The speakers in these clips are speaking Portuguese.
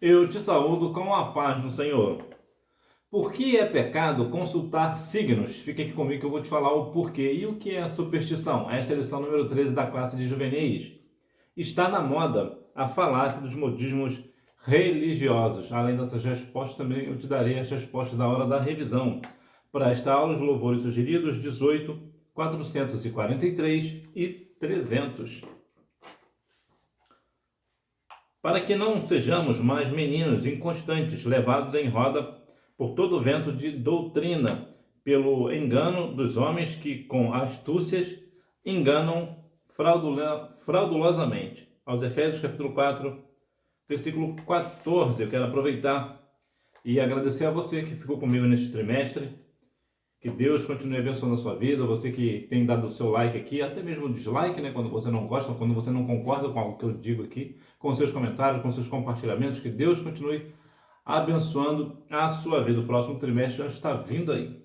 Eu te saúdo com a paz do Senhor. Por que é pecado consultar signos? Fica aqui comigo que eu vou te falar o porquê. E o que é superstição? Esta é a lição número 13 da classe de juvenis. Está na moda a falácia dos modismos religiosos. Além dessas respostas, também eu te darei as respostas da hora da revisão. Para esta aula, os louvores sugeridos 18, 443 e 300. Para que não sejamos mais meninos inconstantes, levados em roda por todo o vento de doutrina, pelo engano dos homens que, com astúcias, enganam fraudulosamente. Aos Efésios, capítulo 4, versículo 14. Eu quero aproveitar e agradecer a você que ficou comigo neste trimestre. Que Deus continue abençoando a sua vida, você que tem dado o seu like aqui, até mesmo o dislike, né, quando você não gosta, quando você não concorda com algo que eu digo aqui, com seus comentários, com seus compartilhamentos, que Deus continue abençoando a sua vida. O próximo trimestre já está vindo aí.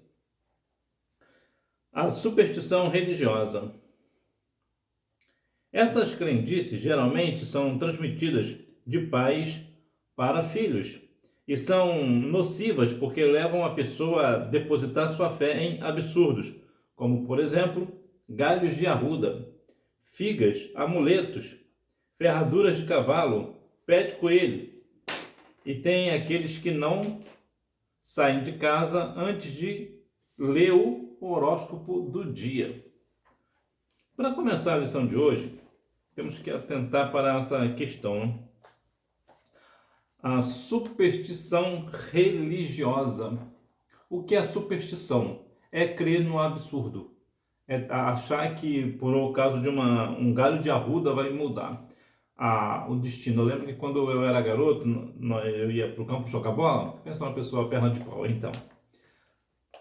A superstição religiosa. Essas crendices geralmente são transmitidas de pais para filhos e são nocivas porque levam a pessoa a depositar sua fé em absurdos, como, por exemplo, galhos de arruda, figas, amuletos, ferraduras de cavalo, pé de coelho. E tem aqueles que não saem de casa antes de ler o horóscopo do dia. Para começar a lição de hoje, temos que atentar para essa questão. A superstição religiosa. O que é superstição? É crer no absurdo. É achar que por causa de um galho de arruda vai mudar o destino. Eu lembro que quando eu era garoto, eu ia para o campo jogar bola, pensa uma pessoa perna de pau, então.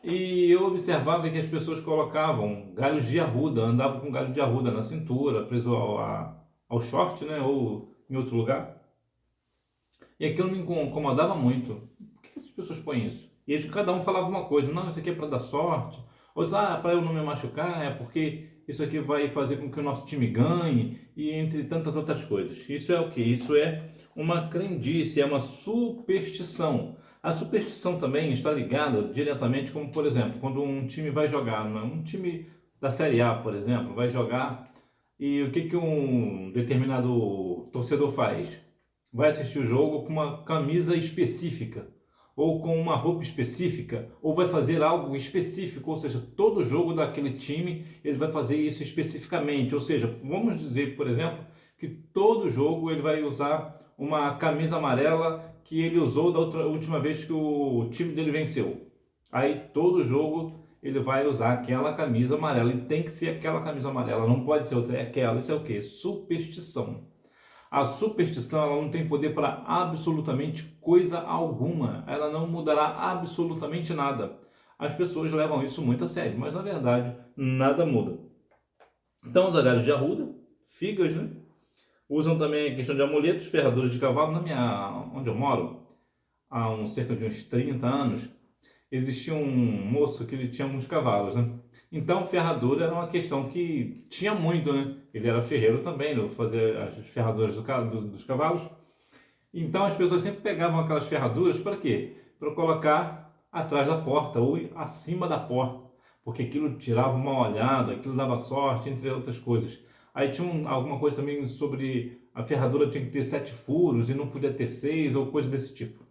E eu observava que as pessoas colocavam galhos de arruda, andavam com galho de arruda na cintura, preso ao short, né, ou em outro lugar. E aquilo me incomodava muito. Por que essas pessoas põem isso? E eles, cada um falava uma coisa. Não, isso aqui é para dar sorte. Outros, para eu não me machucar, é porque isso aqui vai fazer com que o nosso time ganhe. E entre tantas outras coisas. Isso é o que? Isso é uma crendice, é uma superstição. A superstição também está ligada diretamente, como por exemplo, quando um time vai jogar, um time da Série A, por exemplo, vai jogar, e o que um determinado torcedor faz? Vai assistir o jogo com uma camisa específica, ou com uma roupa específica, ou vai fazer algo específico, ou seja, todo jogo daquele time ele vai fazer isso especificamente, ou seja, vamos dizer, por exemplo, que todo jogo ele vai usar uma camisa amarela que ele usou da última vez que o time dele venceu. Aí todo jogo ele vai usar aquela camisa amarela, e tem que ser aquela camisa amarela, não pode ser outra, é aquela. Isso é o que? Superstição. A superstição ela não tem poder para absolutamente coisa alguma. Ela não mudará absolutamente nada. As pessoas levam isso muito a sério, mas na verdade nada muda. Então os galhos de arruda, figas, né? Usam também a questão de amuletos, ferraduras de cavalo. Onde eu moro, há cerca de uns 30 anos, existia um moço que ele tinha uns cavalos, né? Então, ferradura era uma questão que tinha muito, né? Ele era ferreiro também, ele fazia as ferraduras dos cavalos. Então, as pessoas sempre pegavam aquelas ferraduras para quê? Para colocar atrás da porta ou acima da porta, porque aquilo tirava uma olhada, aquilo dava sorte, entre outras coisas. Aí tinha alguma coisa também sobre a ferradura tinha que ter 7 furos e não podia ter 6 ou coisa desse tipo.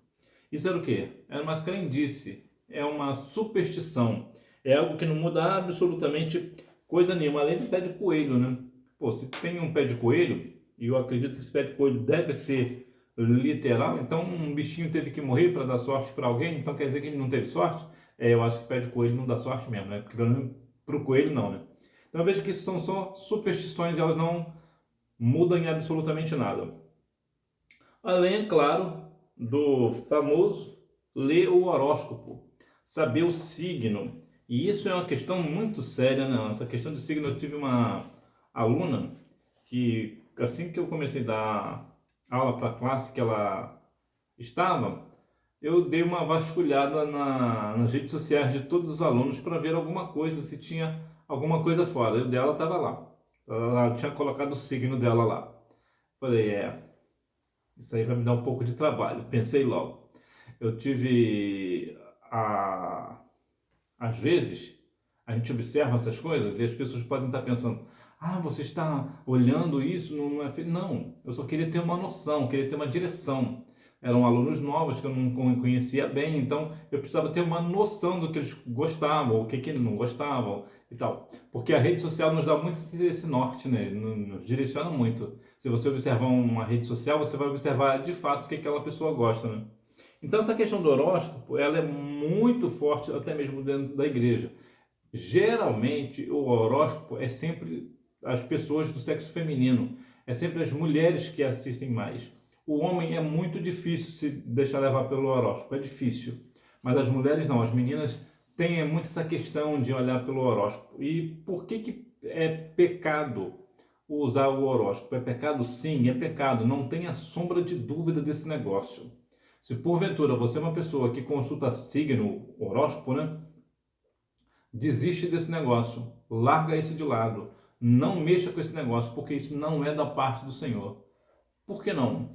Isso era o quê? Era uma crendice, é uma superstição, é algo que não muda absolutamente coisa nenhuma, além do pé de coelho, né? Pô, se tem um pé de coelho, e eu acredito que esse pé de coelho deve ser literal, então um bichinho teve que morrer para dar sorte para alguém, então quer dizer que ele não teve sorte? Eu acho que pé de coelho não dá sorte mesmo, né? Porque pelo menos para o coelho não, né? Então eu vejo que isso são só superstições, elas não mudam em absolutamente nada. Além, é claro, do famoso ler o horóscopo, saber o signo. E isso é uma questão muito séria, né? Essa questão de signo, eu tive uma aluna que, assim que eu comecei a dar aula para a classe que ela estava, eu dei uma vasculhada nas redes sociais de todos os alunos para ver alguma coisa, se tinha alguma coisa fora. E o dela estava lá. Ela tinha colocado o signo dela lá. Falei, Isso aí vai me dar um pouco de trabalho, pensei logo. Eu tive às vezes, a gente observa essas coisas e as pessoas podem estar pensando: ah, você está olhando isso, não é feio. Não, eu só queria ter uma noção, queria ter uma direção. Eram alunos novos que eu não conhecia bem, então eu precisava ter uma noção do que eles gostavam, o que eles não gostavam e tal. Porque a rede social nos dá muito esse norte, né? Nos direciona muito. Se você observar uma rede social, você vai observar de fato o que aquela pessoa gosta, né? Então essa questão do horóscopo, ela é muito forte até mesmo dentro da igreja. Geralmente o horóscopo é sempre as pessoas do sexo feminino, é sempre as mulheres que assistem mais. O homem é muito difícil se deixar levar pelo horóscopo, é difícil. Mas as mulheres não, as meninas têm muito essa questão de olhar pelo horóscopo. E por que é pecado usar o horóscopo? É pecado? Sim, é pecado. Não tenha sombra de dúvida desse negócio. Se porventura você é uma pessoa que consulta signo, horóscopo, né? Desiste desse negócio, larga isso de lado, não mexa com esse negócio, porque isso não é da parte do Senhor. Por que não?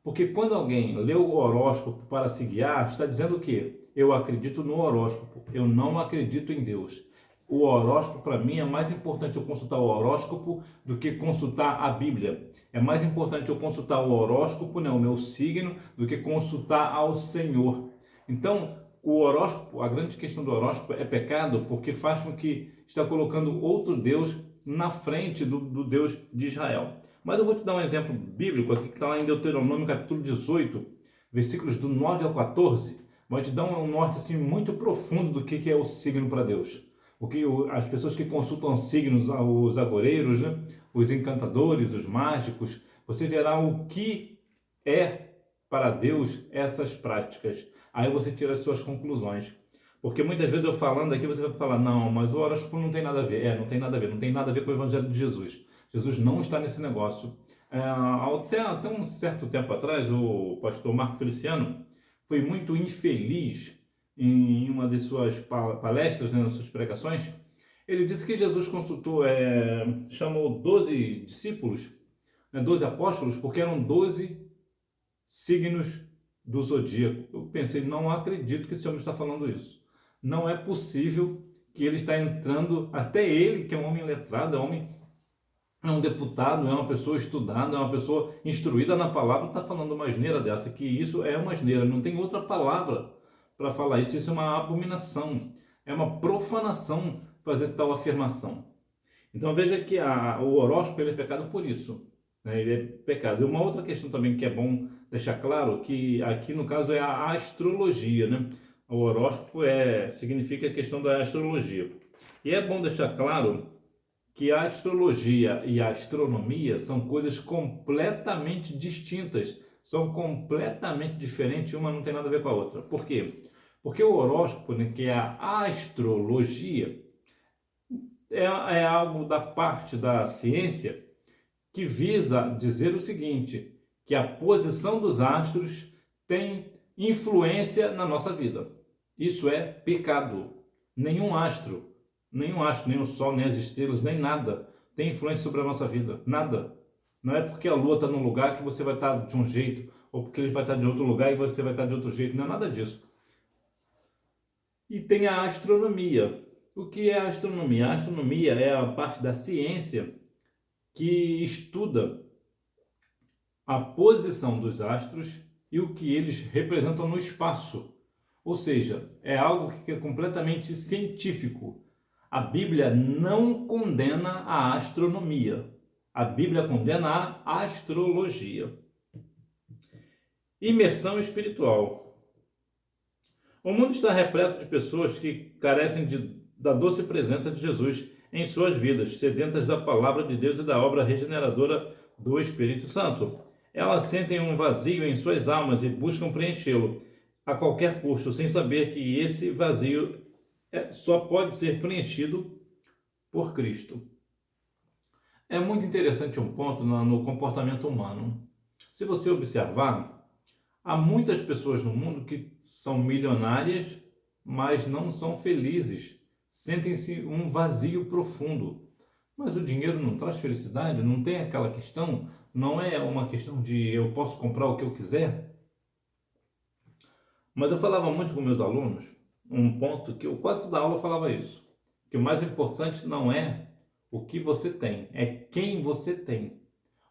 Porque quando alguém lê o horóscopo para se guiar, está dizendo o quê? Eu acredito no horóscopo, eu não acredito em Deus. O horóscopo, para mim, é mais importante eu consultar o horóscopo do que consultar a Bíblia. É mais importante eu consultar o horóscopo, né, o meu signo, do que consultar ao Senhor. Então, o horóscopo, a grande questão do horóscopo é pecado porque faz com que está colocando outro Deus na frente do Deus de Israel. Mas eu vou te dar um exemplo bíblico aqui que está lá em Deuteronômio capítulo 18, versículos do 9 ao 14. Vai te dar um norte assim, muito profundo do que é o signo para Deus. Porque as pessoas que consultam signos, os agoreiros, né? Os encantadores, os mágicos, você verá o que é para Deus essas práticas. Aí você tira as suas conclusões. Porque muitas vezes eu falando aqui, você vai falar: não, mas o horóscopo não tem nada a ver. Não tem nada a ver, não tem nada a ver com o Evangelho de Jesus. Jesus não está nesse negócio. Até um certo tempo atrás, o pastor Marco Feliciano foi muito infeliz em uma de suas palestras, né, nas suas pregações. Ele disse que Jesus chamou 12 discípulos, né, 12 apóstolos, porque eram 12 signos do zodíaco. Eu pensei: não acredito que esse homem está falando isso. Não é possível que ele está entrando, até ele, que é um homem letrado, é um deputado, é uma pessoa estudada, é uma pessoa instruída na palavra, está falando uma asneira dessa, que isso é uma asneira, não tem outra palavra para falar isso. Isso é uma abominação, é uma profanação fazer tal afirmação. Então veja que o horóscopo ele é pecado por isso, né? Ele é pecado. E uma outra questão também que é bom deixar claro, que aqui no caso é a astrologia, né? O horóscopo significa a questão da astrologia. E é bom deixar claro que a astrologia e a astronomia são coisas completamente distintas, são completamente diferentes, uma não tem nada a ver com a outra. Por quê? Porque o horóscopo, né, que é a astrologia, é algo da parte da ciência que visa dizer o seguinte, que a posição dos astros tem influência na nossa vida. Isso é pecado. Nenhum astro, nem o Sol, nem as estrelas, nem nada tem influência sobre a nossa vida. Nada. Não é porque a Lua está num lugar que você vai estar de um jeito, ou porque ele vai estar de outro lugar e você vai estar de outro jeito. Não é nada disso. E tem a astronomia. O que é a astronomia? A astronomia é a parte da ciência que estuda a posição dos astros e o que eles representam no espaço. Ou seja, é algo que é completamente científico. A Bíblia não condena a astronomia. A Bíblia condena a astrologia. Imersão espiritual. O mundo está repleto de pessoas que carecem da doce presença de Jesus em suas vidas, sedentas da palavra de Deus e da obra regeneradora do Espírito Santo. Elas sentem um vazio em suas almas e buscam preenchê-lo a qualquer custo, sem saber que esse vazio só pode ser preenchido por Cristo. É muito interessante um ponto no comportamento humano. Se você observar, há muitas pessoas no mundo que são milionárias, mas não são felizes. Sentem-se um vazio profundo. Mas o dinheiro não traz felicidade? Não tem aquela questão não é uma questão de eu posso comprar o que eu quiser. Mas eu falava muito com meus alunos, um ponto que eu quase toda aula falava isso, que o mais importante não é o que você tem, é quem você tem.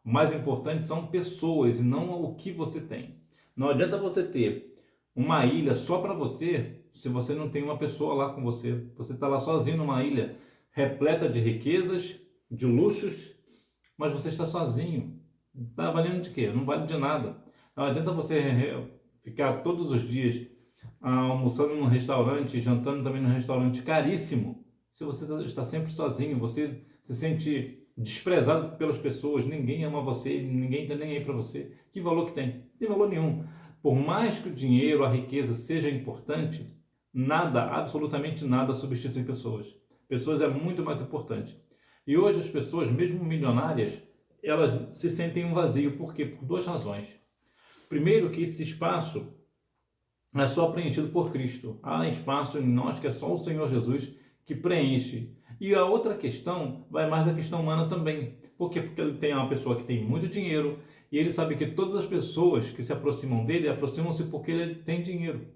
O mais importante são pessoas e não o que você tem. Não adianta você ter uma ilha só para você se você não tem uma pessoa lá com você. Você está lá sozinho numa ilha repleta de riquezas, de luxos, mas você está sozinho. Está valendo de quê? Não vale de nada. Não adianta você ficar todos os dias almoçando num restaurante, jantando também num restaurante caríssimo, se você está sempre sozinho, você se sente desprezado pelas pessoas, ninguém ama você, ninguém está nem aí para você. Que valor que tem? Não tem valor nenhum. Por mais que o dinheiro, a riqueza seja importante, nada, absolutamente nada substitui pessoas. Pessoas é muito mais importante. E hoje as pessoas, mesmo milionárias, elas se sentem um vazio. Por quê? Por duas razões. Primeiro, que esse espaço é só preenchido por Cristo. Há espaço em nós que é só o Senhor Jesus que preenche. E a outra questão vai mais da questão humana também. Por quê? Porque ele tem uma pessoa que tem muito dinheiro e ele sabe que todas as pessoas que se aproximam dele aproximam-se porque ele tem dinheiro.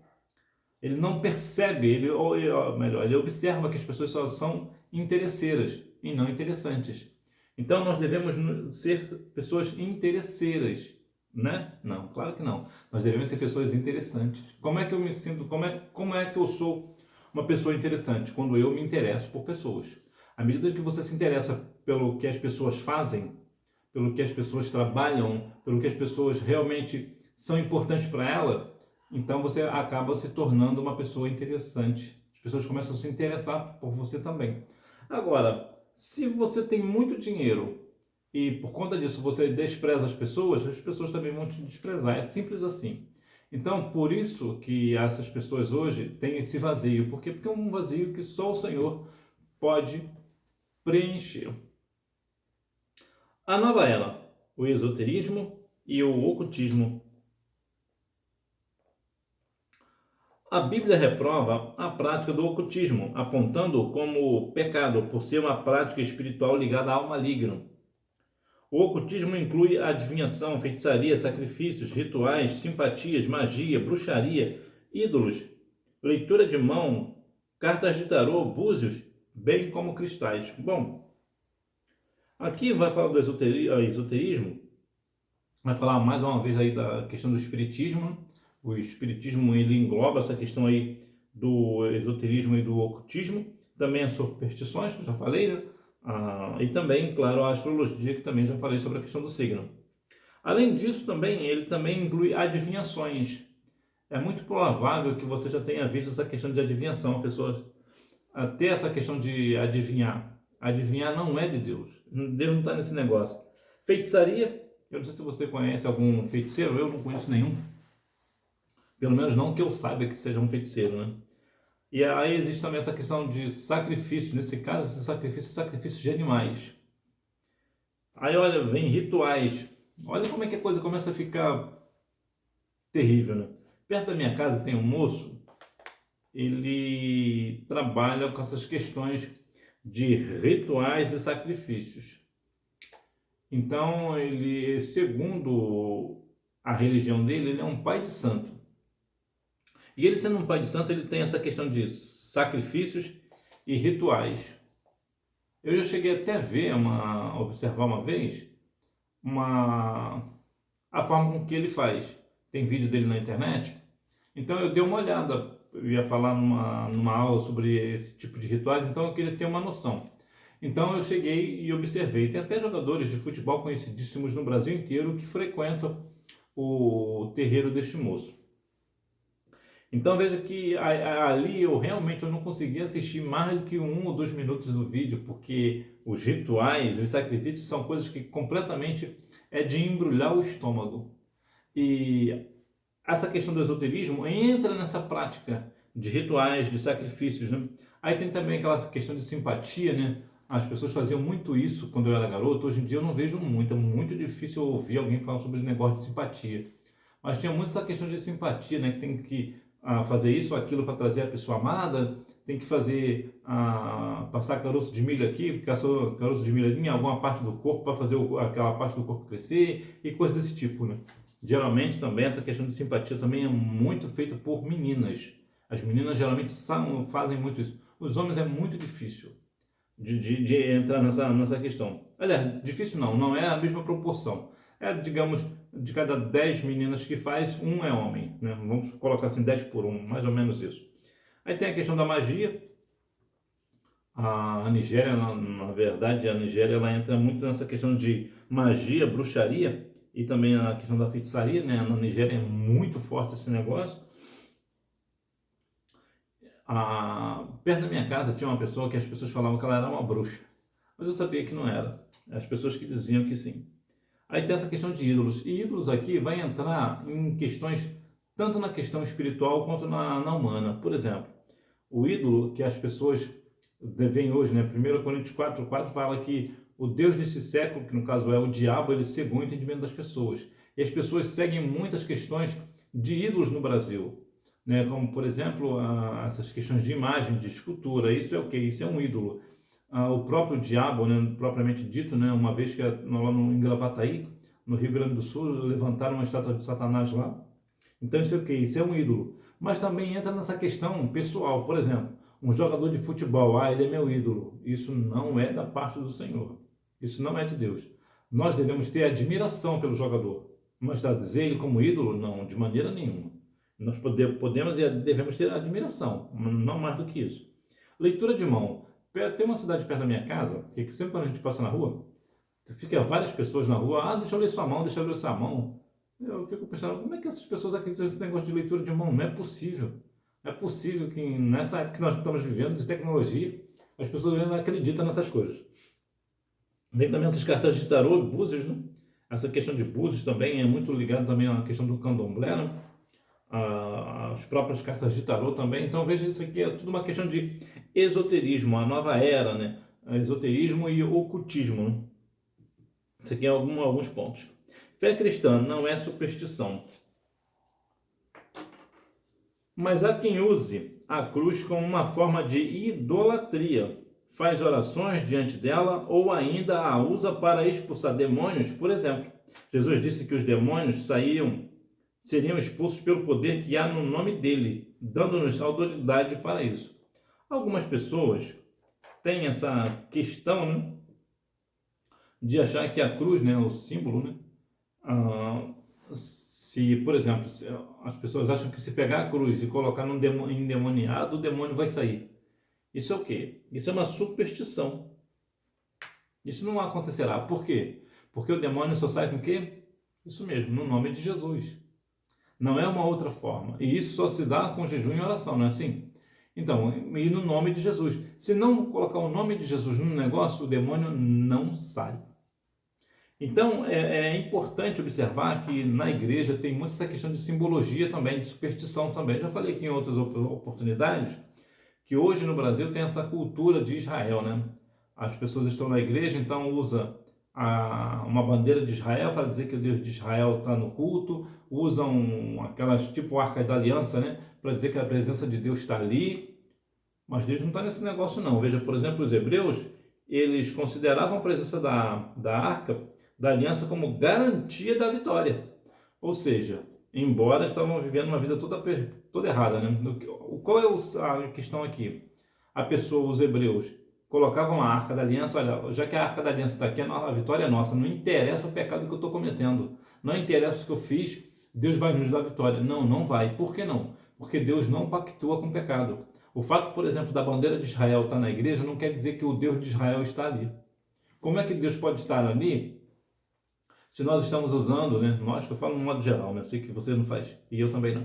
Ele não percebe, ou melhor, ele observa que as pessoas só são interesseiras e não interessantes. Então nós devemos ser pessoas interesseiras, né? Não, claro que não. Nós devemos ser pessoas interessantes. Como é que eu me sinto? Como é que eu sou uma pessoa interessante? Quando eu me interesso por pessoas. À medida que você se interessa pelo que as pessoas fazem, pelo que as pessoas trabalham, pelo que as pessoas realmente são importantes para ela, então você acaba se tornando uma pessoa interessante. As pessoas começam a se interessar por você também. Agora, se você tem muito dinheiro e por conta disso você despreza as pessoas também vão te desprezar. É simples assim. Então, por isso que essas pessoas hoje têm esse vazio. Por quê? Porque é um vazio que só o Senhor pode preencher. A nova era, o esoterismo e o ocultismo. A Bíblia reprova a prática do ocultismo, apontando-o como pecado por ser uma prática espiritual ligada ao maligno. O ocultismo inclui adivinhação, feitiçaria, sacrifícios, rituais, simpatias, magia, bruxaria, ídolos, leitura de mão, cartas de tarô, búzios, bem como cristais. Bom, aqui vai falar do esoterismo, vai falar mais uma vez aí da questão do espiritismo. O espiritismo ele engloba essa questão aí do esoterismo e do ocultismo, também as superstições, que eu já falei, né? E também, claro, a astrologia, que também já falei sobre a questão do signo. Além disso, também ele também inclui adivinhações. É muito provável que você já tenha visto essa questão de adivinhação, pessoas até essa questão de adivinhar. Adivinhar não é de Deus. Deus não está nesse negócio. Feitiçaria, eu não sei se você conhece algum feiticeiro, eu não conheço nenhum. Pelo menos não que eu saiba que seja um feiticeiro, né? E aí existe também essa questão de sacrifício. Nesse caso, esse sacrifício é sacrifício de animais. Aí, olha, vem rituais. Olha como é que a coisa começa a ficar terrível, né? Perto da minha casa tem um moço, ele trabalha com essas questões de rituais e sacrifícios. Então, ele, segundo a religião dele, ele é um pai de santo. E ele sendo um pai de santo, ele tem essa questão de sacrifícios e rituais. Eu já cheguei até a observar uma vez a forma com que ele faz. Tem vídeo dele na internet. Então eu dei uma olhada, eu ia falar numa aula sobre esse tipo de rituais, então eu queria ter uma noção. Então eu cheguei e observei. Tem até jogadores de futebol conhecidíssimos no Brasil inteiro que frequentam o terreiro deste moço. Então veja que ali eu realmente não consegui assistir mais do que 1 ou 2 minutos do vídeo, porque os rituais, os sacrifícios são coisas que completamente é de embrulhar o estômago. E essa questão do esoterismo entra nessa prática de rituais, de sacrifícios, né? Aí tem também aquela questão de simpatia, né? As pessoas faziam muito isso quando eu era garoto. Hoje em dia eu não vejo muito, é muito difícil ouvir alguém falar sobre o negócio de simpatia. Mas tinha muito essa questão de simpatia, né? Que tem que fazer isso ou aquilo para trazer a pessoa amada, tem que fazer, passar caroço de milho aqui, caroço de milho ali em alguma parte do corpo para fazer aquela parte do corpo crescer e coisas desse tipo, né? Geralmente também essa questão de simpatia também é muito feita por meninas. As meninas geralmente fazem muito isso. Os homens é muito difícil de entrar nessa questão. Aliás, difícil não é a mesma proporção. É, digamos, de cada 10 meninas que faz, um é homem, né? Vamos colocar assim, 10 por 1, mais ou menos isso. Aí tem a questão da magia. A Nigéria, na verdade, a Nigéria ela entra muito nessa questão de magia, bruxaria e também a questão da feitiçaria, né? Na Nigéria é muito forte esse negócio. Perto da minha casa tinha uma pessoa que as pessoas falavam que ela era uma bruxa, mas eu sabia que não era. As pessoas que diziam que sim. Aí tem essa questão de ídolos. E ídolos aqui vai entrar em questões tanto na questão espiritual quanto na humana. Por exemplo, o ídolo que as pessoas veem hoje, né? 1 Coríntios 4,4 fala que o Deus desse século, que no caso é o diabo, ele cegou o entendimento das pessoas. E as pessoas seguem muitas questões de ídolos no Brasil, né? Como, por exemplo, essas questões de imagem, de escultura. Isso é o quê? Isso é um ídolo. O próprio diabo, né, propriamente dito, né, uma vez que lá em Gravataí, no Rio Grande do Sul, levantaram uma estátua de Satanás lá. Então isso é o quê? Isso é um ídolo. Mas também entra nessa questão pessoal. Por exemplo, um jogador de futebol, ele é meu ídolo. Isso não é da parte do Senhor. Isso não é de Deus. Nós devemos ter admiração pelo jogador. Mas dizer ele como ídolo? Não, de maneira nenhuma. Nós podemos e devemos ter admiração, não mais do que isso. Leitura de mão. Tem uma cidade perto da minha casa, que sempre quando a gente passa na rua, fica várias pessoas na rua, deixa eu ler sua mão, deixa eu ler sua mão. Eu fico pensando, como é que essas pessoas acreditam nesse negócio de leitura de mão? Não é possível. Não é possível que nessa época que nós estamos vivendo, de tecnologia, as pessoas ainda acreditam nessas coisas. Tem também essas cartas de tarô, búzios, né? Essa questão de búzios também é muito ligada também à questão do candomblé, né? As próprias cartas de tarô também. Então veja, isso aqui é tudo uma questão de esoterismo, a nova era, né? Esoterismo e ocultismo, né? Isso aqui é alguns pontos. Fé cristã não é superstição, mas há quem use a cruz como uma forma de idolatria, faz orações diante dela ou ainda a usa para expulsar demônios, por exemplo. Jesus disse que os demônios seriam expulsos pelo poder que há no nome dele, dando-nos autoridade para isso. Algumas pessoas têm essa questão, né, de achar que a cruz, né, o símbolo, né, se, por exemplo, as pessoas acham que se pegar a cruz e colocar num endemoniado, o demônio vai sair. Isso é o quê? Isso é uma superstição. Isso não acontecerá. Por quê? Porque o demônio só sai com o quê? Isso mesmo, no nome de Jesus. Não é uma outra forma. E isso só se dá com jejum e oração, não é assim? Então, e no nome de Jesus. Se não colocar o nome de Jesus no negócio, o demônio não sai. Então, é importante observar que na igreja tem muito essa questão de simbologia também, de superstição também. Já falei aqui em outras oportunidades que hoje no Brasil tem essa cultura de Israel, né? As pessoas estão na igreja, então usa uma bandeira de Israel para dizer que o Deus de Israel está no culto, usam aquelas tipo Arca da Aliança, né? Para dizer que a presença de Deus está ali, mas Deus não está nesse negócio não. Veja, por exemplo, os hebreus, eles consideravam a presença da Arca da Aliança como garantia da vitória. Ou seja, embora estavam vivendo uma vida toda errada, né? Qual é a questão aqui? Os hebreus, colocavam a Arca da Aliança, olha, já que a Arca da Aliança está aqui, a vitória é nossa, não interessa o pecado que eu estou cometendo, não interessa o que eu fiz, Deus vai nos dar vitória. Não, não vai. Por que não? Porque Deus não pactua com o pecado. O fato, por exemplo, da bandeira de Israel estar na igreja não quer dizer que o Deus de Israel está ali. Como é que Deus pode estar ali se nós estamos usando, né? Nós, que eu falo no modo geral, né? Eu sei que você não faz, e eu também não.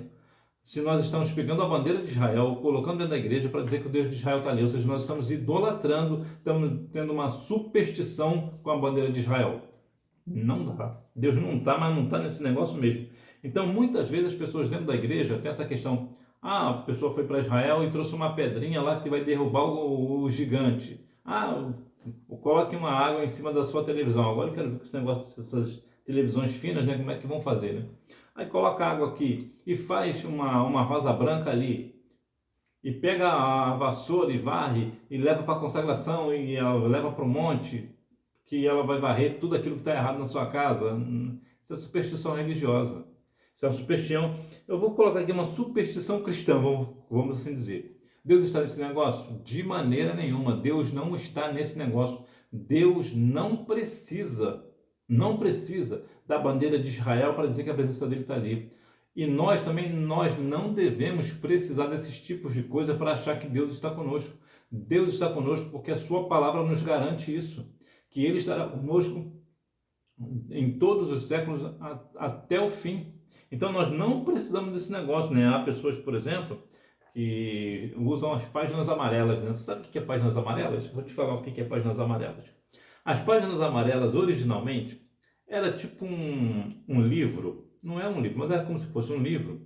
Se nós estamos pegando a bandeira de Israel, colocando dentro da igreja para dizer que o Deus de Israel está ali, ou seja, nós estamos idolatrando, estamos tendo uma superstição com a bandeira de Israel. Não dá. Deus não está, mas não está nesse negócio mesmo. Então, muitas vezes as pessoas dentro da igreja têm essa questão, a pessoa foi para Israel e trouxe uma pedrinha lá que vai derrubar o gigante. Coloque uma água em cima da sua televisão. Agora eu quero ver esse negócio, essas televisões finas, né? Como é que vão fazer, né? Aí coloca água aqui e faz uma rosa branca ali. e pega a vassoura e varre e leva para a consagração e ela leva para o monte, que ela vai varrer tudo aquilo que está errado na sua casa. Isso é superstição religiosa. Isso é uma superstição. Eu vou colocar aqui uma superstição cristã, vamos assim dizer. Deus está nesse negócio? De maneira nenhuma. Deus não está nesse negócio. Deus não precisa da bandeira de Israel para dizer que a presença dele está ali. E nós também, nós não devemos precisar desses tipos de coisa para achar que Deus está conosco. Deus está conosco porque a sua palavra nos garante isso, que ele estará conosco em todos os séculos até o fim. Então nós não precisamos desse negócio, né? Há pessoas, por exemplo, que usam as páginas amarelas, né? Você sabe o que é páginas amarelas? Vou te falar o que é páginas amarelas. As páginas amarelas, originalmente, era tipo um livro, não é um livro, mas era como se fosse um livro.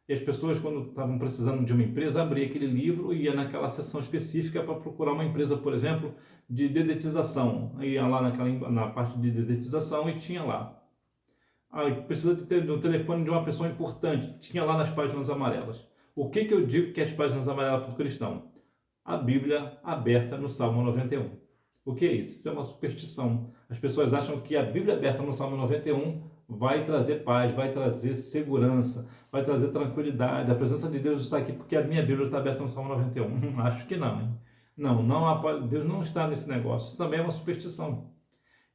E as pessoas, quando estavam precisando de uma empresa, abriam aquele livro e ia naquela seção específica para procurar uma empresa, por exemplo, de dedetização. Ia lá na parte de dedetização e tinha lá. Precisa de ter o telefone de uma pessoa importante, tinha lá nas páginas amarelas. O que eu digo que é as páginas amarelas para o cristão? A Bíblia aberta no Salmo 91. O que é isso? Isso é uma superstição. As pessoas acham que a Bíblia aberta no Salmo 91 vai trazer paz, vai trazer segurança, vai trazer tranquilidade. A presença de Deus está aqui porque a minha Bíblia está aberta no Salmo 91. Acho que não, hein? Não, Deus não está nesse negócio. Isso também é uma superstição.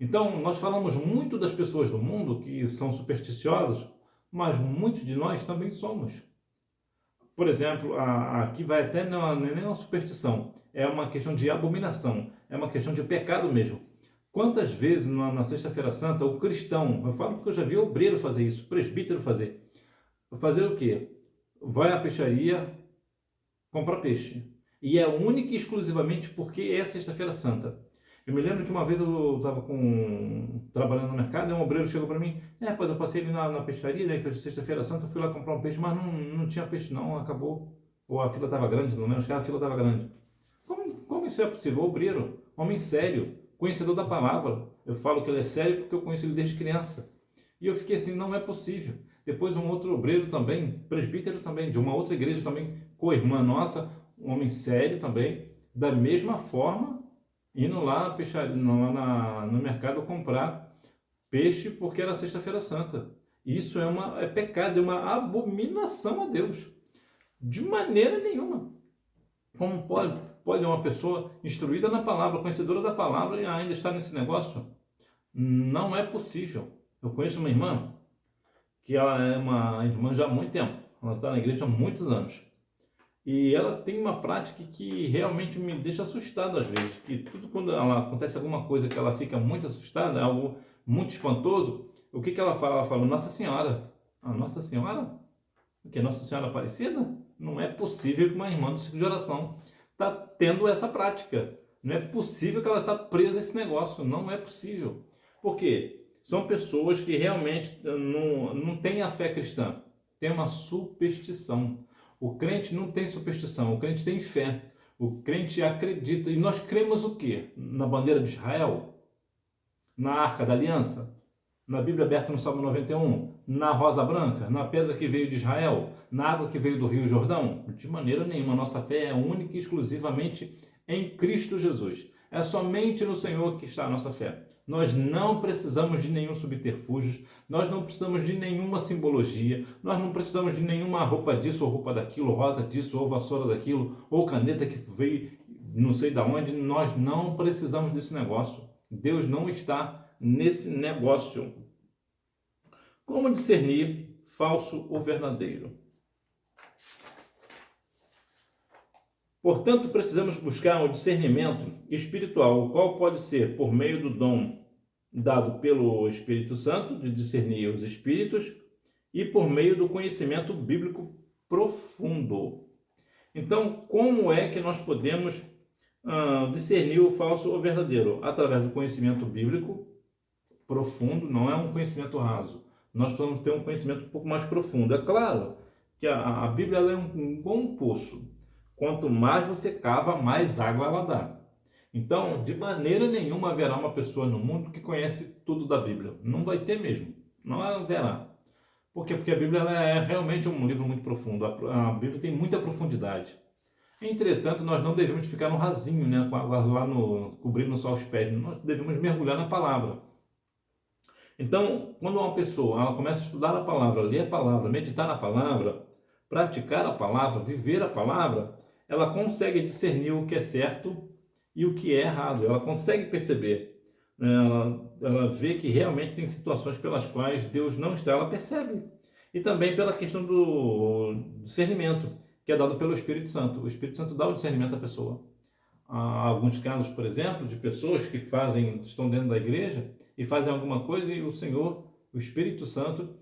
Então, nós falamos muito das pessoas do mundo que são supersticiosas, mas muitos de nós também somos. Por exemplo, aqui vai até nem uma superstição, é uma questão de abominação, é uma questão de pecado mesmo. Quantas vezes na Sexta-feira Santa o cristão, eu falo porque eu já vi obreiro fazer isso, presbítero fazer. Fazer o quê? Vai à peixaria comprar peixe. E é única e exclusivamente porque é Sexta-feira Santa. Eu me lembro que uma vez eu estava trabalhando no mercado e um obreiro chegou para mim, rapaz, eu passei ali na peixaria, né, que hoje é Sexta-feira Santa, eu fui lá comprar um peixe, mas não tinha peixe não, acabou. Ou a fila estava grande, pelo menos que a fila estava grande. Como isso é possível? Obreiro, homem sério, conhecedor da palavra. Eu falo que ele é sério porque eu conheço ele desde criança. E eu fiquei assim, não é possível. Depois um outro obreiro também, presbítero também, de uma outra igreja também, co-irmã nossa, um homem sério também, da mesma forma, indo lá na peixaria, no mercado comprar peixe porque era Sexta-feira Santa. Isso é pecado, é uma abominação a Deus. De maneira nenhuma. Como pode uma pessoa instruída na palavra, conhecedora da palavra e ainda estar nesse negócio? Não é possível. Eu conheço uma irmã que ela é uma irmã já há muito tempo. Ela está na igreja há muitos anos. E ela tem uma prática que realmente me deixa assustado às vezes. Que tudo quando acontece alguma coisa que ela fica muito assustada, algo muito espantoso, o que ela fala? Ela fala, Nossa Senhora. A Nossa Senhora? O que? Nossa Senhora Aparecida? Não é possível que uma irmã do ciclo de oração está tendo essa prática. Não é possível que ela está presa a esse negócio. Não é possível. Por quê? São pessoas que realmente não têm a fé cristã. Tem uma superstição. O crente não tem superstição, o crente tem fé. O crente acredita. E nós cremos o quê? Na bandeira de Israel? Na Arca da Aliança? Na Bíblia aberta no Salmo 91? Na rosa branca? Na pedra que veio de Israel? Na água que veio do Rio Jordão? De maneira nenhuma. Nossa fé é única e exclusivamente em Cristo Jesus. É somente no Senhor que está a nossa fé. Nós não precisamos de nenhum subterfúgio, nós não precisamos de nenhuma simbologia, nós não precisamos de nenhuma roupa disso ou roupa daquilo, rosa disso ou vassoura daquilo, ou caneta que veio não sei de onde. Nós não precisamos desse negócio. Deus não está nesse negócio. Como discernir falso ou verdadeiro? Portanto, precisamos buscar o discernimento espiritual, o qual pode ser por meio do dom dado pelo Espírito Santo, de discernir os espíritos, e por meio do conhecimento bíblico profundo. Então, como é que nós podemos discernir o falso ou verdadeiro? Através do conhecimento bíblico profundo, não é um conhecimento raso. Nós precisamos ter um conhecimento um pouco mais profundo. É claro que a Bíblia ela é um bom poço. Quanto mais você cava, mais água ela dá. Então, de maneira nenhuma haverá uma pessoa no mundo que conhece tudo da Bíblia. Não vai ter mesmo. Não haverá. Por quê? Porque a Bíblia ela é realmente um livro muito profundo. A Bíblia tem muita profundidade. Entretanto, nós não devemos ficar no rasinho, né, lá no, cobrindo só os pés, nós devemos mergulhar na palavra. Então, quando uma pessoa ela começa a estudar a palavra, ler a palavra, meditar na palavra, praticar a palavra, viver a palavra, ela consegue discernir o que é certo e o que é errado. Ela consegue perceber, né? Ela vê que realmente tem situações pelas quais Deus não está, ela percebe. E também pela questão do discernimento, que é dado pelo Espírito Santo. O Espírito Santo dá o discernimento à pessoa. Há alguns casos, por exemplo, de pessoas que estão dentro da igreja e fazem alguma coisa e o Senhor, o Espírito Santo,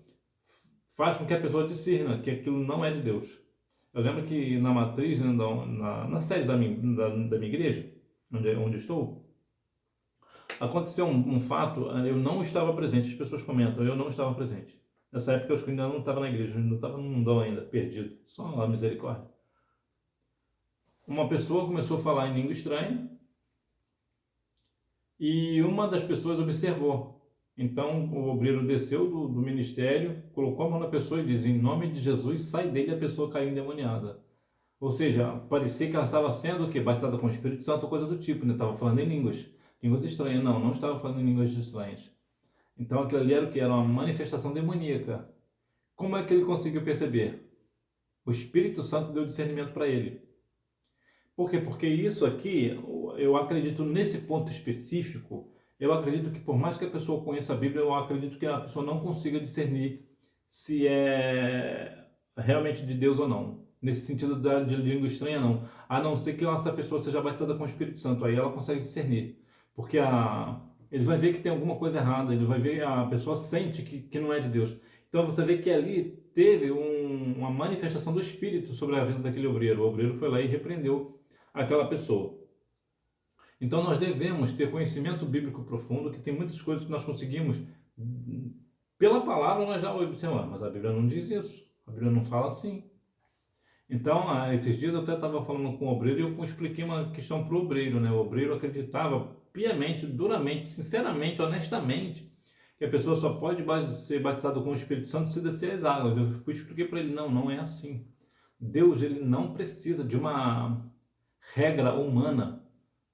faz com que a pessoa discerna que aquilo não é de Deus. Eu lembro que na matriz, né, na sede da minha igreja, onde estou, aconteceu um fato, eu não estava presente, as pessoas comentam, eu não estava presente. Nessa época eu acho que ainda não estava na igreja, eu ainda estava no mundão ainda, perdido, só a misericórdia. Uma pessoa começou a falar em língua estranha e uma das pessoas observou. Então o obreiro desceu do ministério, colocou a mão na pessoa e disse: em nome de Jesus, sai dele. A pessoa caiu endemoniada. Ou seja, parecia que ela estava sendo o quê? Batizada com o Espírito Santo ou coisa do tipo, né? Estava falando em línguas estranhas. Não, não estava falando em línguas estranhas. Então aquilo ali era o que? Era uma manifestação demoníaca. Como é que ele conseguiu perceber? O Espírito Santo deu discernimento para ele. Por quê? Porque isso aqui, eu acredito nesse ponto específico, eu acredito que por mais que a pessoa conheça a Bíblia, eu acredito que a pessoa não consiga discernir se é realmente de Deus ou não. Nesse sentido de língua estranha, não. A não ser que essa pessoa seja batizada com o Espírito Santo, aí ela consegue discernir. Porque ele vai ver que tem alguma coisa errada, ele vai ver, a pessoa sente que não é de Deus. Então você vê que ali teve uma manifestação do Espírito sobre a vida daquele obreiro. O obreiro foi lá e repreendeu aquela pessoa. Então nós devemos ter conhecimento bíblico profundo, que tem muitas coisas que nós conseguimos pela palavra, nós já observamos, mas a Bíblia não diz isso, a Bíblia não fala assim. Então, esses dias eu até estava falando com o obreiro e eu expliquei uma questão para o obreiro, né? O obreiro acreditava piamente, duramente, sinceramente, honestamente, que a pessoa só pode ser batizada com o Espírito Santo se descer as águas. Eu expliquei para ele: não é assim. Deus, ele não precisa de uma regra humana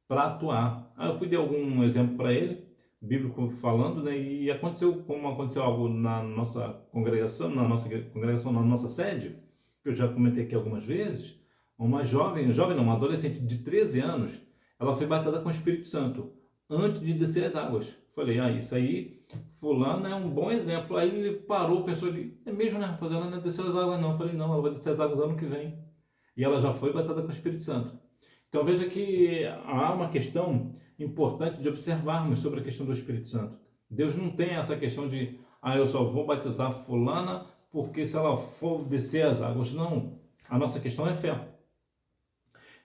para atuar. Aí eu fui dar algum exemplo para ele, bíblico falando, né? E aconteceu como aconteceu algo na nossa congregação, na nossa sede, que eu já comentei aqui algumas vezes. Uma uma adolescente de 13 anos, ela foi batizada com o Espírito Santo antes de descer as águas. Falei: isso aí, fulano é um bom exemplo. Aí ele parou, pensou: é mesmo, né, rapaziada? Ela não desceu as águas não. Eu falei: não, ela vai descer as águas ano que vem. E ela já foi batizada com o Espírito Santo. Então veja que há uma questão importante de observarmos sobre a questão do Espírito Santo. Deus não tem essa questão de: eu só vou batizar fulana porque se ela for descer as águas. Não, a nossa questão é fé.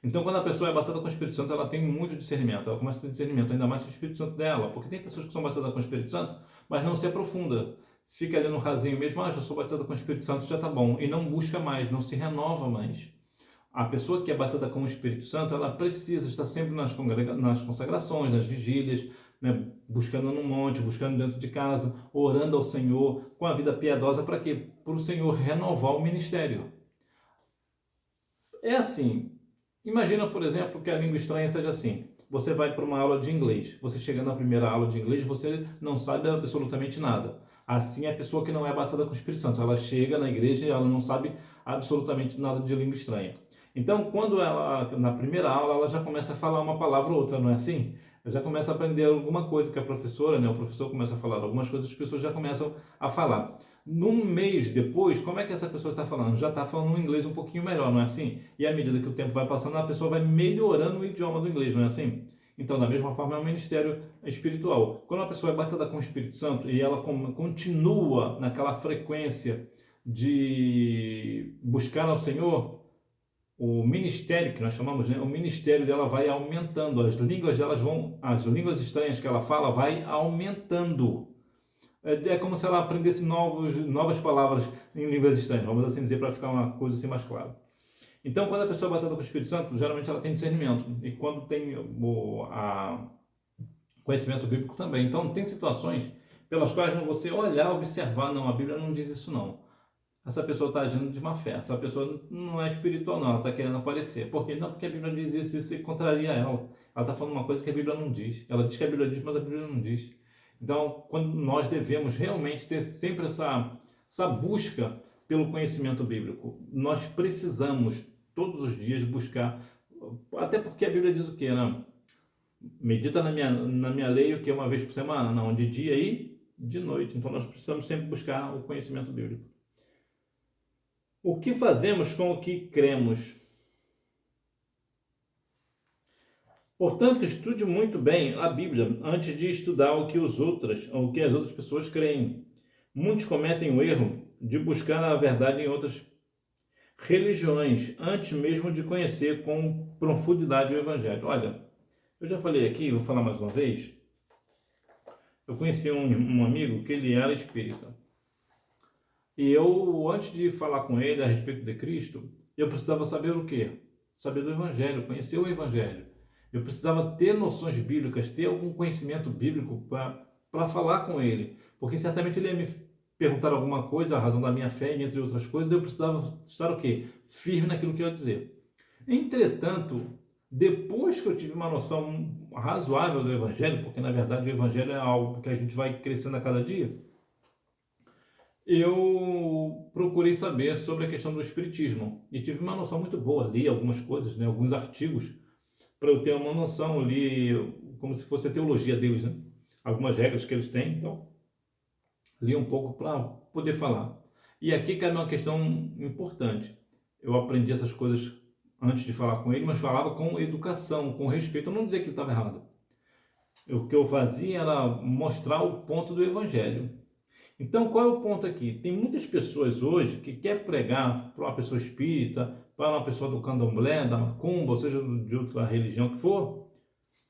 Então quando a pessoa é batizada com o Espírito Santo, ela tem muito discernimento, ela começa a ter discernimento, ainda mais com o Espírito Santo dela, porque tem pessoas que são batizadas com o Espírito Santo, mas não se aprofunda, fica ali no rasinho mesmo: já sou batizada com o Espírito Santo, já está bom, e não busca mais, não se renova mais. A pessoa que é batizada com o Espírito Santo, ela precisa estar sempre nas consagrações, nas vigílias, né? Buscando no monte, buscando dentro de casa, orando ao Senhor, com a vida piedosa, para quê? Para o Senhor renovar o ministério. É assim, imagina, por exemplo, que a língua estranha seja assim: você vai para uma aula de inglês, você chega na primeira aula de inglês, você não sabe absolutamente nada. Assim é a pessoa que não é batizada com o Espírito Santo, ela chega na igreja e ela não sabe absolutamente nada de língua estranha. Então, quando na primeira aula, ela já começa a falar uma palavra ou outra, não é assim? Ela já começa a aprender alguma coisa que a professora, né, o professor começa a falar algumas coisas, as pessoas já começam a falar. Num mês depois, como é que essa pessoa está falando? Já está falando um inglês um pouquinho melhor, não é assim? E à medida que o tempo vai passando, a pessoa vai melhorando o idioma do inglês, não é assim? Então, da mesma forma, é um ministério espiritual. Quando a pessoa é batizada com o Espírito Santo e ela continua naquela frequência de buscar ao Senhor, o ministério que nós chamamos, né, o ministério dela vai aumentando, as línguas estranhas que ela fala vai aumentando. É como se ela aprendesse novas palavras em línguas estranhas, vamos assim dizer, para ficar uma coisa assim mais clara. Então, quando a pessoa é batizada com o Espírito Santo, geralmente ela tem discernimento, e quando tem conhecimento bíblico também. Então, tem situações pelas quais você olhar, observar: não, a Bíblia não diz isso não. essa pessoa está agindo de má fé, essa pessoa não é espiritual não, ela está querendo aparecer. Por quê? Não, porque a Bíblia diz isso e contraria ela. Ela está falando uma coisa que a Bíblia não diz. Ela diz que a Bíblia diz, mas a Bíblia não diz. Então, quando nós devemos realmente ter sempre essa busca pelo conhecimento bíblico, nós precisamos todos os dias buscar, até porque a Bíblia diz o quê, né? Medita na minha lei o que? Uma vez por semana? Não, de dia e de noite. Então nós precisamos sempre buscar o conhecimento bíblico. O que fazemos com o que cremos? Portanto, estude muito bem a Bíblia antes de estudar o que as outras pessoas creem. Muitos cometem o erro de buscar a verdade em outras religiões, antes mesmo de conhecer com profundidade o Evangelho. Olha, eu já falei aqui, vou falar mais uma vez. Eu conheci um amigo que ele era espírita. E eu, antes de falar com ele a respeito de Cristo, eu precisava saber o quê? Saber do Evangelho, conhecer o Evangelho. Eu precisava ter noções bíblicas, ter algum conhecimento bíblico para falar com ele. Porque certamente ele ia me perguntar alguma coisa, a razão da minha fé, entre outras coisas, eu precisava estar o quê? Firme naquilo que eu ia dizer. Entretanto, depois que eu tive uma noção razoável do Evangelho, porque na verdade o Evangelho é algo que a gente vai crescendo a cada dia, eu procurei saber sobre a questão do Espiritismo e tive uma noção muito boa, li algumas coisas, né, alguns artigos, para eu ter uma noção, li como se fosse a teologia deles, né, algumas regras que eles têm, então li um pouco para poder falar. E aqui cai uma questão importante, eu aprendi essas coisas antes de falar com ele, mas falava com educação, com respeito, eu não dizia que ele estava errado. O que eu fazia era mostrar o ponto do Evangelho. Então, qual é o ponto aqui? Tem muitas pessoas hoje que quer pregar para uma pessoa espírita, para uma pessoa do candomblé, da macumba, ou seja, de outra religião que for,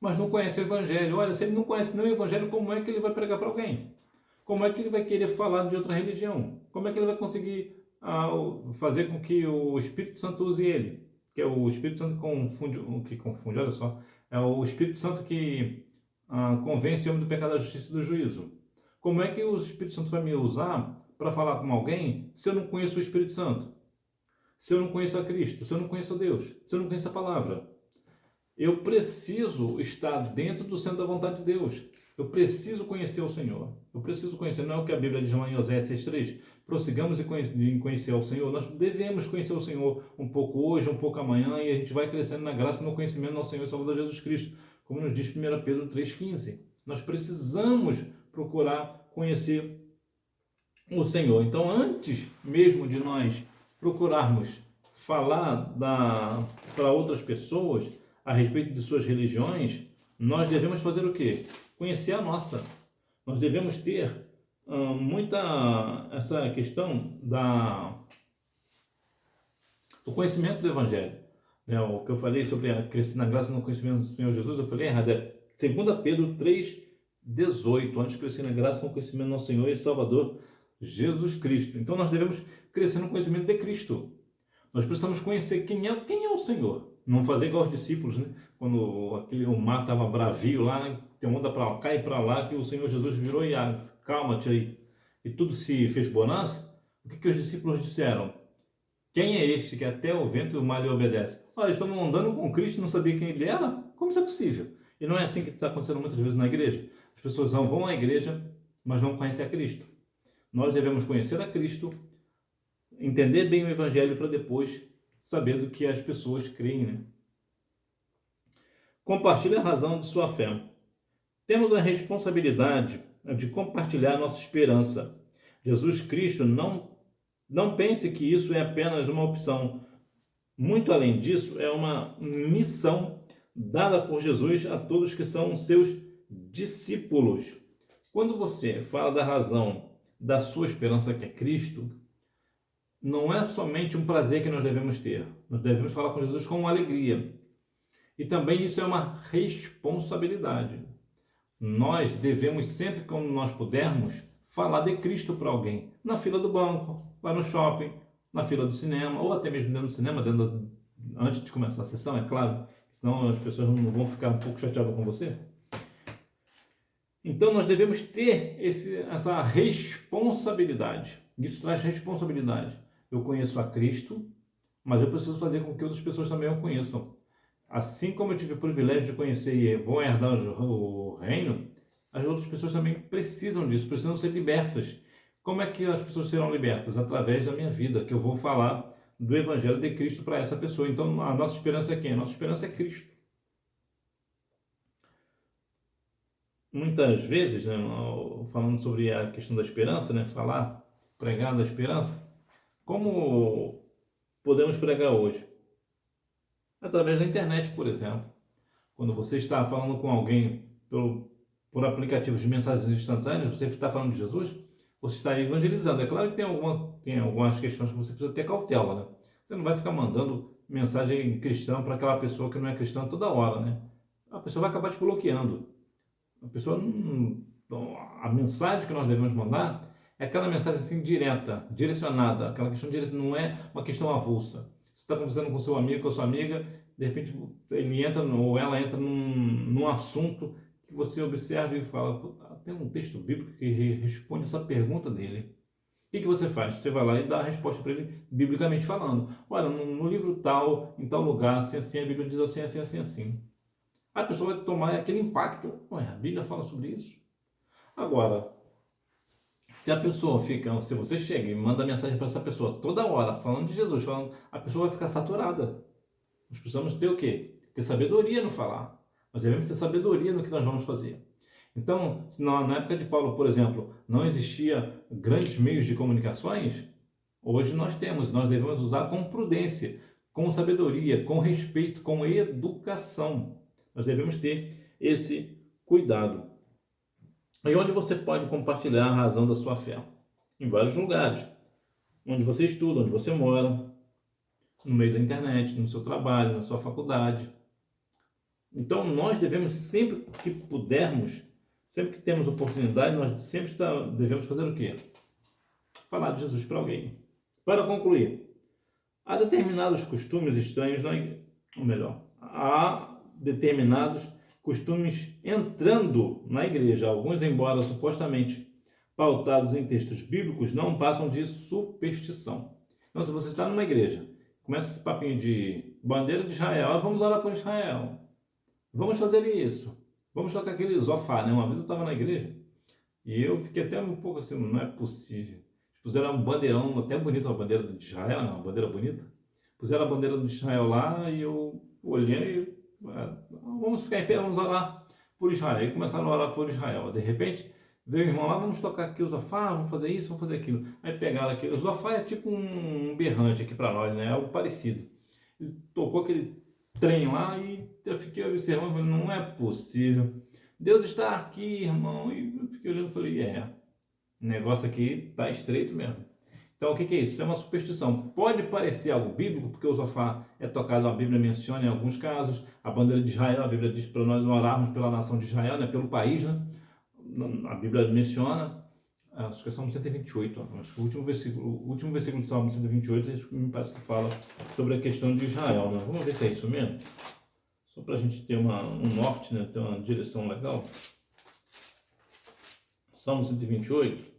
mas não conhece o Evangelho. Olha, se ele não conhece nem o Evangelho, como é que ele vai pregar para alguém? Como é que ele vai querer falar de outra religião? Como é que ele vai conseguir fazer com que o Espírito Santo use ele? Que é o Espírito Santo que confunde, olha só, é o Espírito Santo que convence o homem do pecado, da justiça e do juízo. Como é que o Espírito Santo vai me usar para falar com alguém se eu não conheço o Espírito Santo? Se eu não conheço a Cristo? Se eu não conheço a Deus? Se eu não conheço a palavra? Eu preciso estar dentro do centro da vontade de Deus. Eu preciso conhecer o Senhor. Eu preciso conhecer, não é o que a Bíblia diz lá em Oséias 6,3? Prossigamos em conhecer ao Senhor. Nós devemos conhecer o Senhor um pouco hoje, um pouco amanhã, e a gente vai crescendo na graça e no conhecimento do nosso Senhor e Salvador Jesus Cristo, como nos diz 1 Pedro 3,15. Nós precisamos procurar conhecer o Senhor. Então, antes mesmo de nós procurarmos falar para outras pessoas a respeito de suas religiões, nós devemos fazer o quê? Conhecer a nossa. Nós devemos ter muita essa questão do conhecimento do Evangelho. O que eu falei sobre crescer na graça e no conhecimento do Senhor Jesus, eu falei errado. É 2 Pedro 3,18. Antes de crescer na graça e no conhecimento do nosso Senhor e Salvador Jesus Cristo. Então nós devemos crescer no conhecimento de Cristo. Nós precisamos conhecer quem é o Senhor. Não fazer igual os discípulos, né? Quando o mar estava bravio lá, tem onda para cá e para lá, que o Senhor Jesus virou e calma-te aí. E tudo se fez bonança. O que os discípulos disseram? Quem é este que até o vento e o mar lhe obedece? Olha, estamos andando com Cristo e não sabia quem ele era? Como isso é possível? E não é assim que está acontecendo muitas vezes na igreja. As pessoas vão à igreja, mas não conhecem a Cristo. Nós devemos conhecer a Cristo, entender bem o Evangelho para depois saber do que as pessoas creem, né? Compartilhe a razão de sua fé. Temos a responsabilidade de compartilhar nossa esperança. Jesus Cristo não pense que isso é apenas uma opção. Muito além disso, é uma missão dada por Jesus a todos que são seus discípulos. Quando você fala da razão da sua esperança, que é Cristo, não é somente um prazer que nós devemos ter. Nós devemos falar com Jesus com alegria. E também isso é uma responsabilidade. Nós devemos sempre, quando nós pudermos, falar de Cristo para alguém. Na fila do banco, lá no shopping, na fila do cinema, ou até mesmo dentro do cinema, antes de começar a sessão, é claro. Senão as pessoas não vão ficar um pouco chateadas com você. Então nós devemos ter essa responsabilidade. Isso traz responsabilidade. eu conheço a Cristo, mas eu preciso fazer com que outras pessoas também o conheçam. Assim como eu tive o privilégio de conhecer e vou herdar o reino, as outras pessoas também precisam disso, precisam ser libertas. Como é que as pessoas serão libertas? Através da minha vida, que eu vou falar do Evangelho de Cristo para essa pessoa. Então, a nossa esperança é quem? A nossa esperança é Cristo. Muitas vezes, né, falando sobre a questão da esperança, né, pregar da esperança, como podemos pregar hoje? Através da internet, por exemplo. Quando você está falando com alguém por aplicativos de mensagens instantâneas, você está falando de Jesus, você está evangelizando. É claro que tem algumas questões que você precisa ter cautela, né? Você não vai ficar mandando mensagem cristã para aquela pessoa que não é cristã toda hora, né? A pessoa vai acabar te bloqueando. A pessoa a mensagem que nós devemos mandar é aquela mensagem assim direta, direcionada, aquela questão direta, não é uma questão avulsa. Você está conversando com seu amigo, com a sua amiga, de repente ele entra ou ela entra num assunto que você observa e fala, tem um texto bíblico que responde essa pergunta dele. O que você faz? Você vai lá e dá a resposta para ele, biblicamente falando. Olha, no livro tal, em tal lugar, assim, assim, a Bíblia diz assim, assim, assim, assim. A pessoa vai tomar aquele impacto. Ué, a Bíblia fala sobre isso. Agora, se você chega e manda mensagem para essa pessoa toda hora, falando de Jesus, a pessoa vai ficar saturada. Nós precisamos ter o quê? Ter sabedoria no falar. Nós devemos ter sabedoria no que nós vamos fazer. Então, se na época de Paulo, por exemplo, não existia grandes meios de comunicações, hoje nós temos. Nós devemos usar com prudência, com sabedoria, com respeito, com educação. Nós devemos ter esse cuidado. E onde você pode compartilhar a razão da sua fé? Em vários lugares. Onde você estuda, onde você mora, no meio da internet, no seu trabalho, na sua faculdade. Então, nós devemos, sempre que pudermos, sempre que temos oportunidade, nós sempre devemos fazer o quê? Falar de Jesus para alguém. Para concluir, há determinados costumes estranhos, ou melhor, há determinados costumes entrando na igreja. Alguns, embora supostamente pautados em textos bíblicos, não passam de superstição. Então, se você está numa igreja, começa esse papinho de bandeira de Israel, vamos orar por Israel, vamos fazer isso, vamos tocar aquele zofá, né? Uma vez eu estava na igreja e eu fiquei até um pouco assim, não é possível. Puseram um bandeirão, até bonito, uma bandeira de Israel, né? Uma bandeira bonita. Puseram a bandeira de Israel lá e eu olhei, vamos ficar em pé, vamos orar por Israel. E começaram a orar por Israel. De repente, veio o irmão lá, vamos tocar aqui o zofá, vamos fazer isso, vamos fazer aquilo. Aí pegaram aquele, o zofá é tipo um berrante aqui para nós, né? É algo parecido. Ele tocou aquele trem lá e eu fiquei observando, não é possível. Deus está aqui, irmão. E eu fiquei olhando e falei, o negócio aqui está estreito mesmo. Então, o que é isso? Isso é uma superstição. Pode parecer algo bíblico, porque o zofá é tocado, a Bíblia menciona em alguns casos, a bandeira de Israel, a Bíblia diz para nós orarmos pela nação de Israel, né, pelo país, né? A Bíblia menciona, acho que é Salmo 128, acho que o último versículo de Salmo 128, me parece que fala sobre a questão de Israel, né? Vamos ver se é isso mesmo? Só para a gente ter um norte, né, ter uma direção legal. Salmo 128.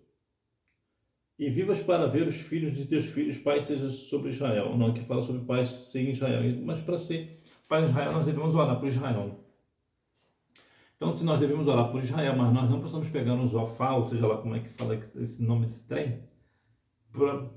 E vivas para ver os filhos de teus filhos, pais seja sobre Israel. Não, aqui fala sobre pais ser Israel. Mas para ser pai de Israel, nós devemos orar por Israel. Então, se nós devemos orar por Israel, mas nós não precisamos pegar no zofá, ou seja lá como é que fala esse nome desse trem,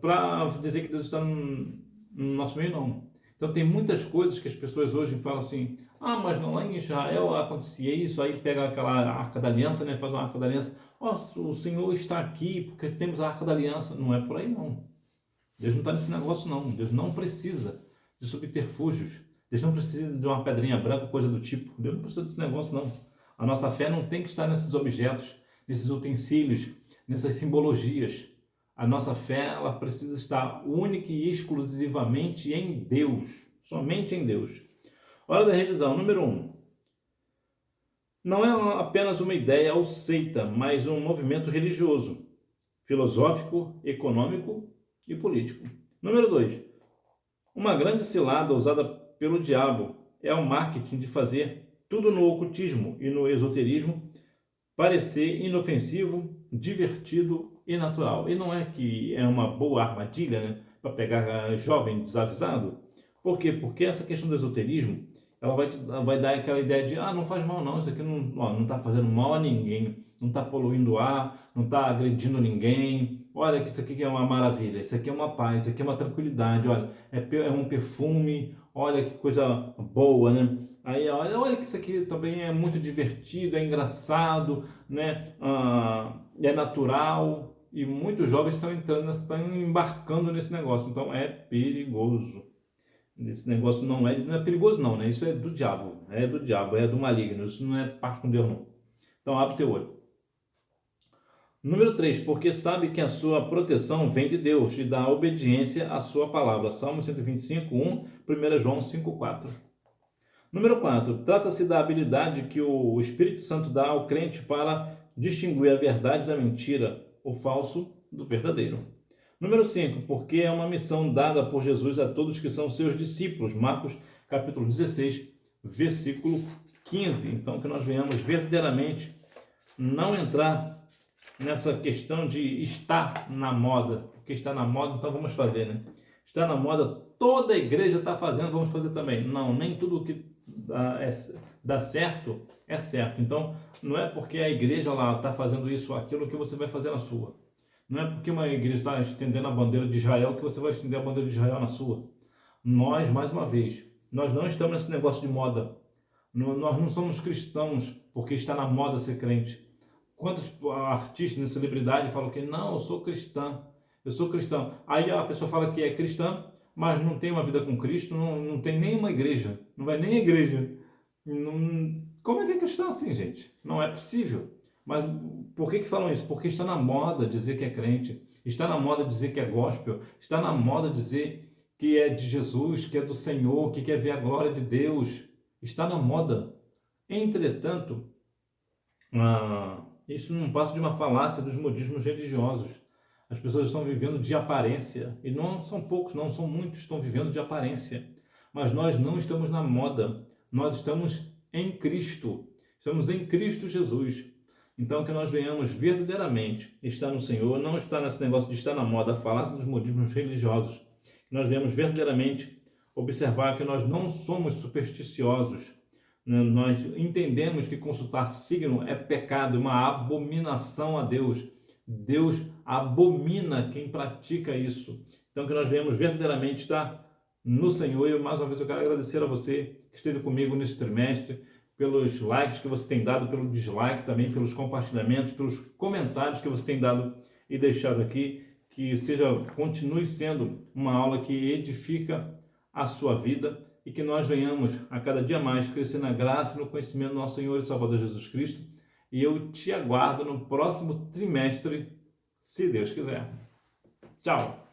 para dizer que Deus está no nosso meio, não. Então, tem muitas coisas que as pessoas hoje falam assim, mas não, lá em Israel acontecia isso, aí pega aquela arca da aliança, né, faz uma arca da aliança, o Senhor está aqui porque temos a arca da aliança. Não é por aí, não. Deus não está nesse negócio, não. Deus não precisa de subterfúgios. Deus não precisa de uma pedrinha branca, coisa do tipo. Deus não precisa desse negócio, não. A nossa fé não tem que estar nesses objetos, nesses utensílios, nessas simbologias. A nossa fé, ela precisa estar única e exclusivamente em Deus. Somente em Deus. Hora da revisão. Número 1. Não é apenas uma ideia ou seita, mas um movimento religioso, filosófico, econômico e político. Número 2. Uma grande cilada usada pelo diabo é o marketing de fazer tudo no ocultismo e no esoterismo parecer inofensivo, divertido e natural. E não é que é uma boa armadilha, né? para pegar jovem desavisado. Por quê? Porque essa questão do esoterismo, ela vai dar aquela ideia de, não faz mal não, isso aqui não está fazendo mal a ninguém, não está poluindo o ar, não está agredindo ninguém, olha que isso aqui é uma maravilha, isso aqui é uma paz, isso aqui é uma tranquilidade, olha, é um perfume, olha que coisa boa, né? Aí olha que isso aqui também é muito divertido, é engraçado, né? É natural, e muitos jovens estão embarcando nesse negócio, então é perigoso. Esse negócio não é perigoso não, né? Isso é do diabo, é do maligno, isso não é parte com Deus não. Então abre teu olho. Número 3, porque sabe que a sua proteção vem de Deus e da obediência à sua palavra. Salmo 125, 1, 1 João 5, 4. Número 4, trata-se da habilidade que o Espírito Santo dá ao crente para distinguir a verdade da mentira, o falso do verdadeiro. Número 5, porque é uma missão dada por Jesus a todos que são seus discípulos. Marcos capítulo 16, versículo 15. Então que nós venhamos verdadeiramente não entrar nessa questão de estar na moda. Porque está na moda, então vamos fazer, né? Está na moda, toda a igreja está fazendo, vamos fazer também. Não, nem tudo que dá certo é certo. Então não é porque a igreja lá está fazendo isso ou aquilo que você vai fazer na sua. Não é porque uma igreja está estendendo a bandeira de Israel que você vai estender a bandeira de Israel na sua. Nós, mais uma vez, nós não estamos nesse negócio de moda. Nós não somos cristãos porque está na moda ser crente. Quantos artistas, celebridade falam que não, eu sou cristã, eu sou cristão. Aí a pessoa fala que é cristã, mas não tem uma vida com Cristo, não tem nenhuma igreja, não vai nem à igreja. Como é que é cristão assim, gente? Não é possível. Mas por que falam isso? Porque está na moda dizer que é crente, está na moda dizer que é gospel, está na moda dizer que é de Jesus, que é do Senhor, que quer ver a glória de Deus. Está na moda. Entretanto, isso não passa de uma falácia dos modismos religiosos. As pessoas estão vivendo de aparência, e não são poucos, não são muitos, estão vivendo de aparência. Mas nós não estamos na moda, nós estamos em Cristo, estamos em Cristo Jesus. Então que nós venhamos verdadeiramente estar no Senhor, não estar nesse negócio de estar na moda, a falácia dos modismos religiosos. Que nós venhamos verdadeiramente observar que nós não somos supersticiosos. Nós entendemos que consultar signo é pecado, uma abominação a Deus. Deus abomina quem pratica isso. Então que nós venhamos verdadeiramente estar no Senhor. E mais uma vez eu quero agradecer a você que esteve comigo nesse trimestre, pelos likes que você tem dado, pelo dislike também, pelos compartilhamentos, pelos comentários que você tem dado e deixado aqui. Que continue sendo uma aula que edifica a sua vida e que nós venhamos a cada dia mais crescer na graça e no conhecimento do nosso Senhor e Salvador Jesus Cristo. E eu te aguardo no próximo trimestre, se Deus quiser. Tchau!